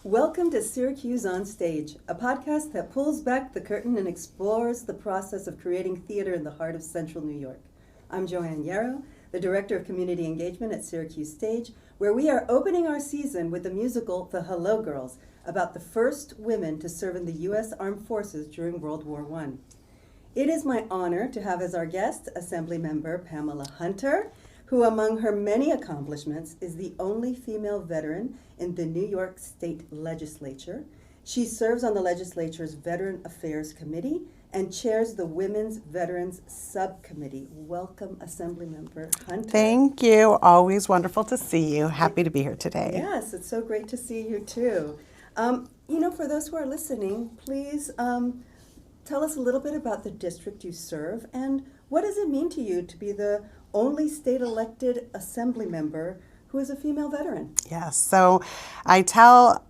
Welcome to Syracuse OnStage, a podcast that pulls back the curtain and explores the process of creating theater in the heart of Central New York. I'm Joann Yarrow, the Director of Community Engagement at Syracuse Stage, where we are opening our season with the musical The Hello Girls, about the first women to serve in the U.S. Armed Forces during World War I. It is my honor to have as our guest Assemblymember Pamela Hunter, who among her many accomplishments is the only female veteran in the New York State Legislature. She serves on the legislature's Veteran Affairs Committee and chairs the Women's Veterans Subcommittee. Welcome, Assemblymember Hunter. Thank you. Always wonderful to see you. Happy to be here today. Yes, it's so great to see you too. For those who are listening, please tell us a little bit about the district you serve and what does it mean to you to be the only state-elected assembly member who is a female veteran? Yes, so I tell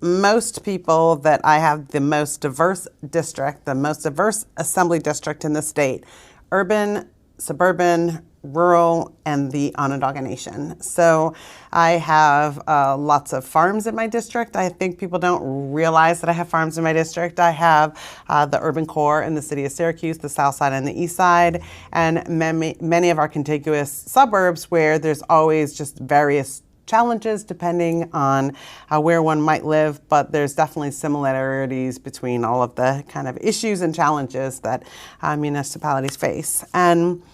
most people that I have the most diverse district, the most diverse assembly district in the state, urban, suburban, rural, and the Onondaga Nation. So I have lots of farms in my district. I think people don't realize that I have farms in my district. I have the urban core in the city of Syracuse, the south side and the east side, and many of our contiguous suburbs where there's always just various challenges depending on where one might live, but there's definitely similarities between all of the kind of issues and challenges that municipalities face. And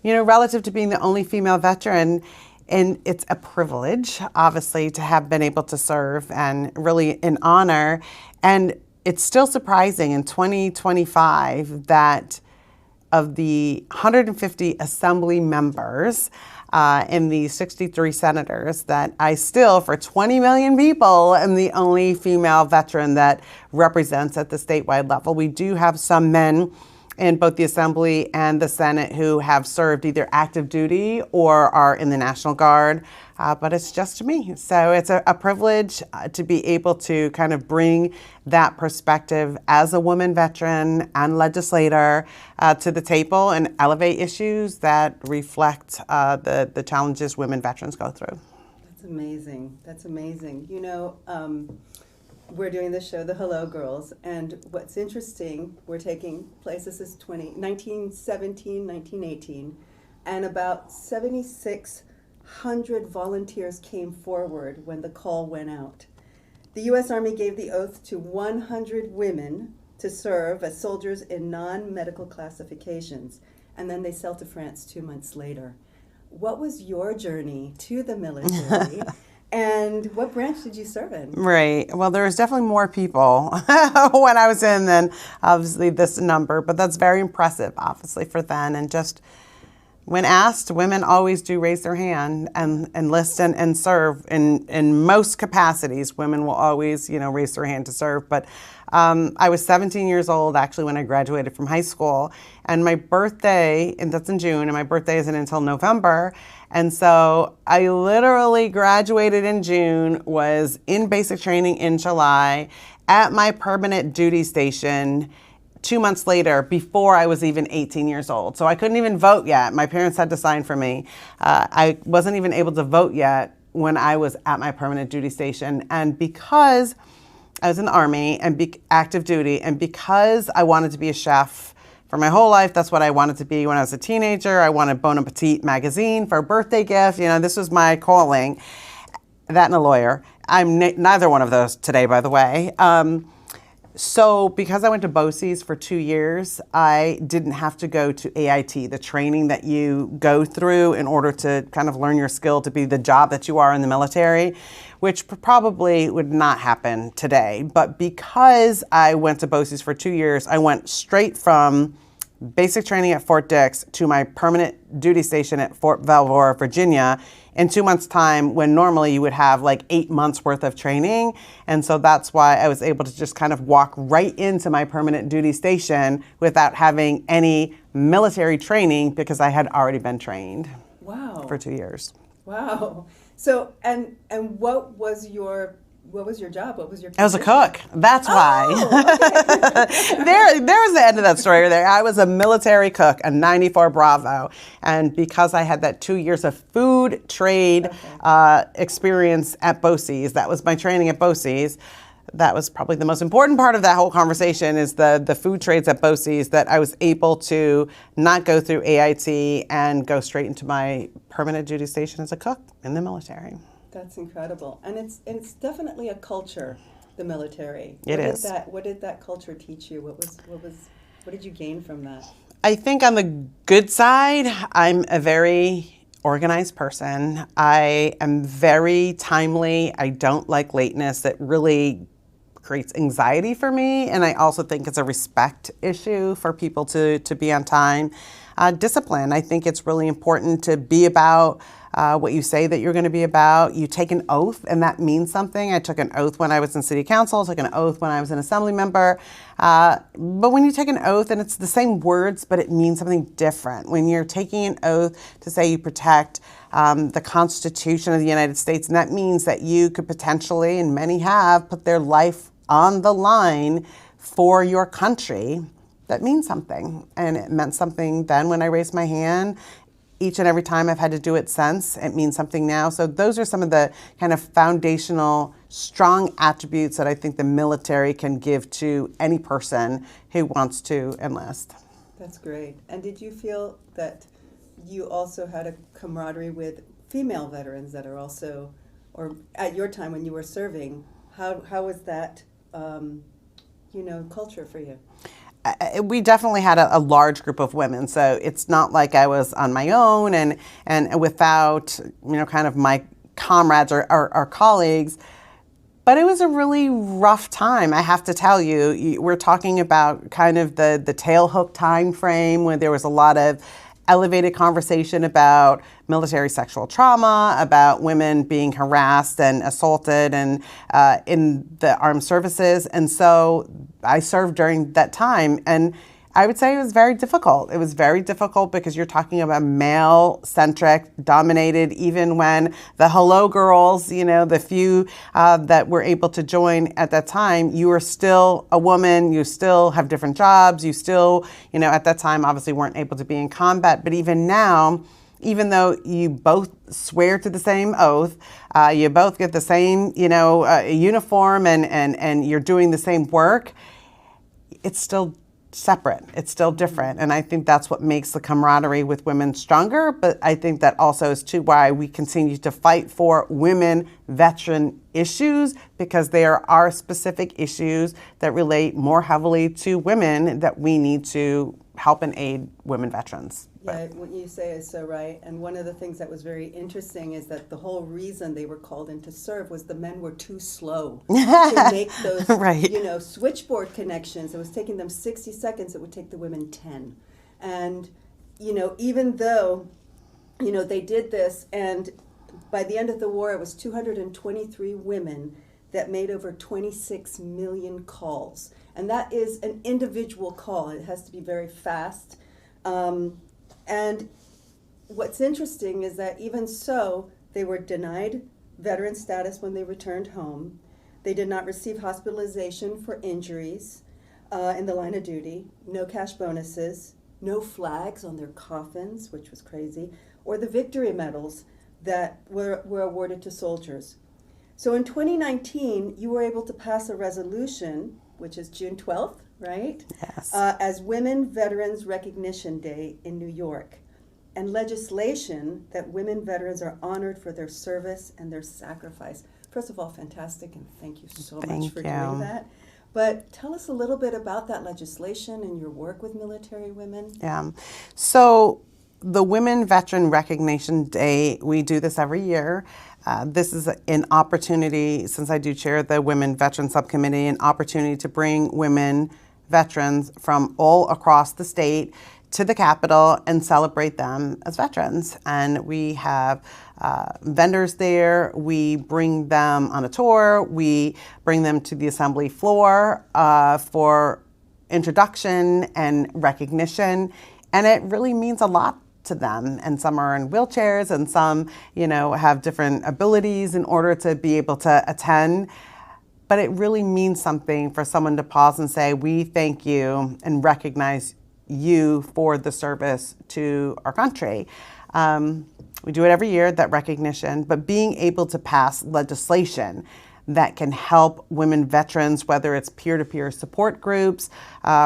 relative to being the only female veteran, and it's a privilege, obviously, to have been able to serve and really an honor. And it's still surprising in 2025 that of the 150 assembly members and the 63 senators, that I still, for 20 million people, am the only female veteran that represents at the statewide level. We do have some men in both the Assembly and the Senate who have served either active duty or are in the National Guard, but it's just me. So it's a privilege to be able to kind of bring that perspective as a woman veteran and legislator to the table and elevate issues that reflect the challenges women veterans go through. That's amazing. That's amazing. We're doing this show, The Hello Girls, and what's interesting, we're taking place, this is 1917, 1918, and about 7,600 volunteers came forward when the call went out. The U.S. Army gave the oath to 100 women to serve as soldiers in non-medical classifications, and then they sailed to France 2 months later. What was your journey to the military? And what branch did you serve in? Right. Well, there was definitely more people when I was in than obviously this number, but that's very impressive, obviously, for then. And just when asked, women always do raise their hand and enlist and serve in most capacities. Women will always, raise their hand to serve. But I was 17 years old, actually, when I graduated from high school. And my birthday, and that's in June, and my birthday isn't until November. And so I literally graduated in June, was in basic training in July, at my permanent duty station 2 months later, before I was even 18 years old. So I couldn't even vote yet. My parents had to sign for me. I wasn't even able to vote yet when I was at my permanent duty station. And because I was in the Army and active duty, and because I wanted to be a chef for my whole life, that's what I wanted to be when I was a teenager. I wanted Bon Appetit magazine for a birthday gift. This was my calling. That and a lawyer. I'm neither one of those today, by the way. So because I went to BOCES for 2 years, I didn't have to go to AIT, the training that you go through in order to kind of learn your skill to be the job that you are in the military, which probably would not happen today. But because I went to BOCES for 2 years, I went straight from basic training at Fort Dix to my permanent duty station at Fort Belvoir, Virginia, in 2 months' time, when normally you would have like 8 months worth of training. And so that's why I was able to just kind of walk right into my permanent duty station without having any military training, because I had already been trained. Wow. For 2 years. Wow. So, and what was your what was your job? What was your I was a position? cook. That's why. Okay. There was the end of that story there. I was a military cook, a 94 Bravo. And because I had that 2 years of food trade experience at BOCES, that was my training at BOCES. That was probably the most important part of that whole conversation is the food trades at BOCES, that I was able to not go through AIT and go straight into my permanent duty station as a cook in the military. That's incredible. And it's definitely a culture, the military. It is. What did that culture teach you? What did you gain from that? I think on the good side, I'm a very organized person. I am very timely. I don't like lateness. That really creates anxiety for me. And I also think it's a respect issue for people to be on time. Discipline. I think it's really important to be about what you say that you're going to be about. You take an oath, and that means something. I took an oath when I was in city council, took an oath when I was an assembly member. But when you take an oath, and it's the same words, but it means something different. When you're taking an oath to say you protect the Constitution of the United States, and that means that you could potentially, and many have, put their life on the line for your country, that means something. And it meant something then when I raised my hand. Each and every time I've had to do it since, it means something now. So those are some of the kind of foundational, strong attributes that I think the military can give to any person who wants to enlist. That's great. And did you feel that you also had a camaraderie with female veterans that are also, or at your time when you were serving, how was that, culture for you? We definitely had a large group of women, so it's not like I was on my own and without, kind of my comrades or colleagues. But it was a really rough time, I have to tell you. We're talking about kind of the tailhook time frame when there was a lot of elevated conversation about military sexual trauma, about women being harassed and assaulted and in the armed services. And so I served during that time. And I would say it was very difficult. It was very difficult because you're talking about male-centric, dominated, even when the hello girls, the few that were able to join at that time, you were still a woman, you still have different jobs, you still, at that time obviously weren't able to be in combat. But even now, even though you both swear to the same oath, you both get the same, uniform and you're doing the same work, it's still separate. It's still different. And I think that's what makes the camaraderie with women stronger. But I think that also is too why we continue to fight for women veteran issues, because there are specific issues that relate more heavily to women that we need to help and aid women veterans. Yeah, what you say is so right. And one of the things that was very interesting is that the whole reason they were called in to serve was the men were too slow to make those, right. Switchboard connections. It was taking them 60 seconds. It would take the women 10. And, even though, they did this, and by the end of the war, it was 223 women that made over 26 million calls. And that is an individual call. It has to be very fast. And what's interesting is that even so, they were denied veteran status when they returned home. They did not receive hospitalization for injuries in the line of duty, no cash bonuses, no flags on their coffins, which was crazy, or the victory medals that were awarded to soldiers. So in 2019, you were able to pass a resolution, which is June 12th, right? Yes. As Women Veterans Recognition Day in New York, and legislation that women veterans are honored for their service and their sacrifice. First of all, fantastic, and thank you so much for doing that. But tell us a little bit about that legislation and your work with military women. Yeah. So the Women Veteran Recognition Day, we do this every year. This is an opportunity, since I do chair the Women Veteran Subcommittee, an opportunity to bring women veterans from all across the state to the Capitol and celebrate them as veterans. And we have vendors there. We bring them on a tour. We bring them to the assembly floor for introduction and recognition. And it really means a lot to them. And some are in wheelchairs and some, have different abilities in order to be able to attend. but it really means something for someone to pause and say, we thank you and recognize you for the service to our country. We do it every year, that recognition, but being able to pass legislation that can help women veterans, whether it's peer-to-peer support groups,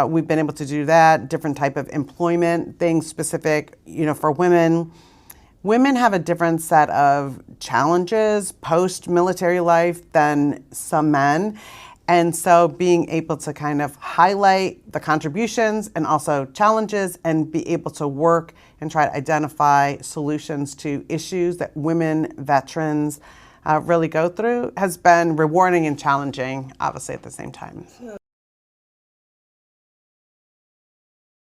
we've been able to do that, different type of employment things specific, for women. Women have a different set of challenges post-military life than some men. And so being able to kind of highlight the contributions and also challenges and be able to work and try to identify solutions to issues that women veterans really go through has been rewarding and challenging, obviously, at the same time. So